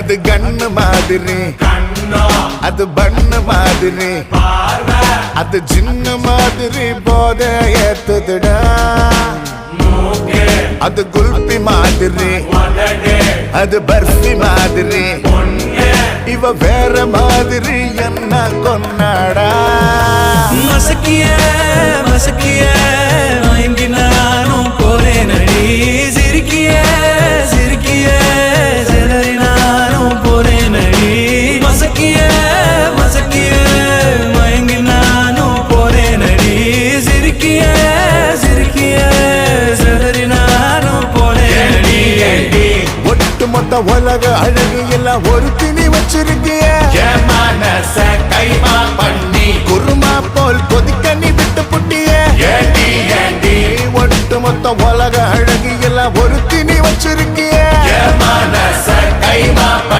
இது கண்ணு மாதிரி, அது பண்ணு மாதிரி, அது சின்ன மாதிரி போத ஏத்துதுடா. அது குல்பி மாதிரி, அது பர்ஃபி மாதிரி, இவ வேற மாதிரி என்ன கொண்டாடா. மசக்கிய மசக்கிய மயங்கி நானும் போறேன் அடி. சிரிக்கிய சிரிக்கிய சிதறி நானும் போறேன் அடி. மசக்கிய மசக்கிய மயங்கி நானும் போறேன் அடி. சிரிக்கிய சிரிக்கிய சிதறி நானும் போறேன் அடி. ஒட்டு மொத்த உலக அழகு எல்லாம் ஒரு திணி வச்சிருக்கிய. கைமா பண்ணி குருமா போல் கொதிக்க நீ விட்டு புட்டிய. ஒட்டு மொத்த உலக அழகு எல்லாம் ஒரு திணி வச்சிருக்கிய.